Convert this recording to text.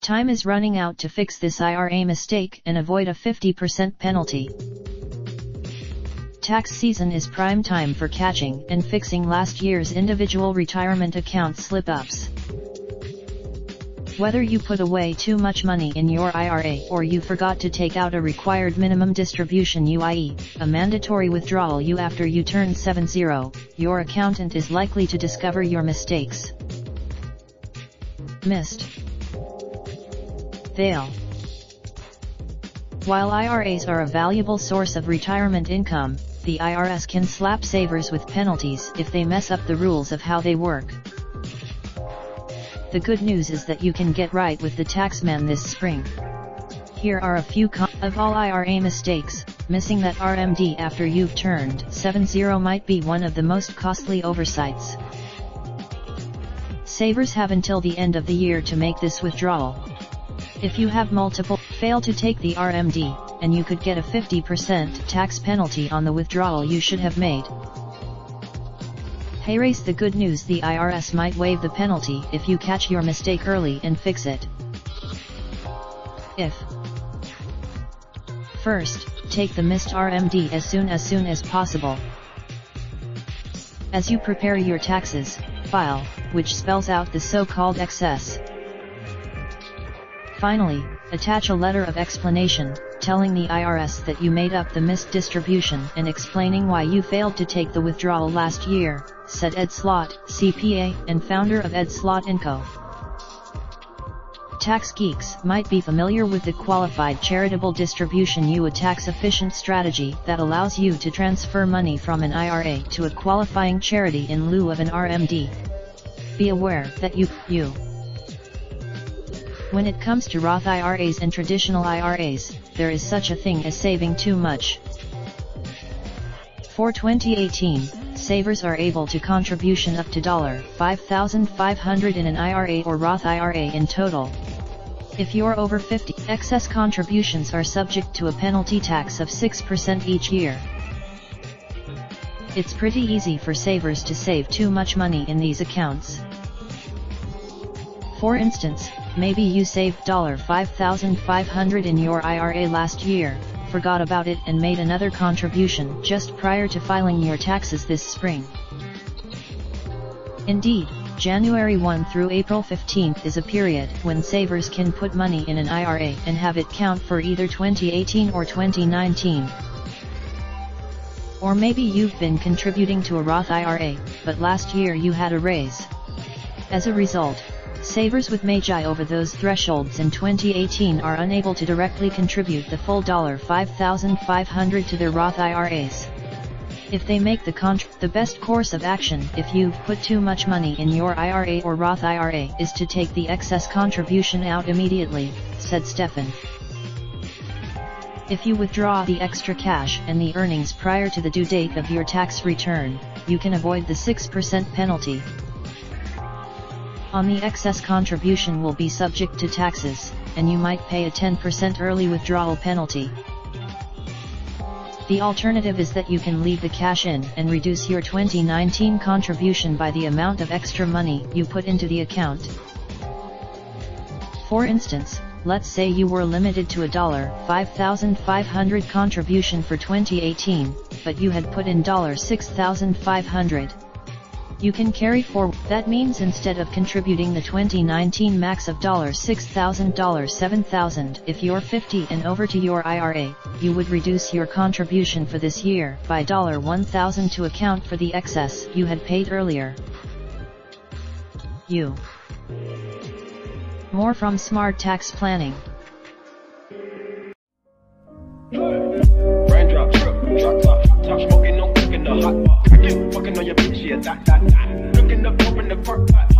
Time is running out to fix this IRA mistake and avoid a 50% penalty. Tax season is prime time for catching and fixing last year's individual retirement account slip-ups. Whether you put away too much money in your IRA or you forgot to take out a required minimum distribution (UIE), a mandatory withdrawal after you turn 70, your accountant is likely to discover your mistakes. Missed. Fail. While IRAs are a valuable source of retirement income, the IRS can slap savers with penalties if they mess up the rules of how they work. The good news is that you can get right with the taxman this spring. Here are a few of all IRA mistakes. Missing that RMD after you've turned 70 might be one of the most costly oversights. Savers have until the end of the year to make this withdrawal. If you have fail to take the RMD, and you could get a 50% tax penalty on the withdrawal you should have made. Hey, the good news: the IRS might waive the penalty if you catch your mistake early and fix it. First, take the missed RMD as soon as possible. As you prepare your taxes, file, which spells out the so-called excess. Finally, attach a letter of explanation, telling the IRS that you made up the missed distribution and explaining why you failed to take the withdrawal last year, said Ed Slott, CPA and founder of Ed Slott & Co. Tax geeks might be familiar with the Qualified Charitable Distribution, a tax-efficient strategy that allows you to transfer money from an IRA to a qualifying charity in lieu of an RMD. Be aware that when it comes to Roth IRAs and traditional IRAs, there is such a thing as saving too much. For 2018, savers are able to contribution up to $5,500 in an IRA or Roth IRA in total. If you're over 50, excess contributions are subject to a penalty tax of 6% each year. It's pretty easy for savers to save too much money in these accounts. For instance, maybe you saved $5,500 in your IRA last year, forgot about it and made another contribution just prior to filing your taxes this spring. Indeed, January 1 through April 15 is a period when savers can put money in an IRA and have it count for either 2018 or 2019. Or maybe you've been contributing to a Roth IRA, but last year you had a raise. As a result, savers with MAGI over those thresholds in 2018 are unable to directly contribute the full $5,500 to their Roth IRAs. If they make the best course of action if you've put too much money in your IRA or Roth IRA is to take the excess contribution out immediately, said Stefan. If you withdraw the extra cash and the earnings prior to the due date of your tax return, you can avoid the 6% penalty. On the excess contribution will be subject to taxes, and you might pay a 10% early withdrawal penalty. The alternative is that you can leave the cash in and reduce your 2019 contribution by the amount of extra money you put into the account. For instance, let's say you were limited to a $5,500 contribution for 2018, but you had put in $6,500. You can carry forward. That means instead of contributing the 2019 max of $6,000, $7,000 if you're 50 and over to your IRA, you would reduce your contribution for this year by $1,000 to account for the excess you had paid earlier. More from Smart Tax Planning. Raindrop, drop top, smoking, no cooking the hot pot. Fucking on your bitch, yeah, that. Looking up, open the park, pot.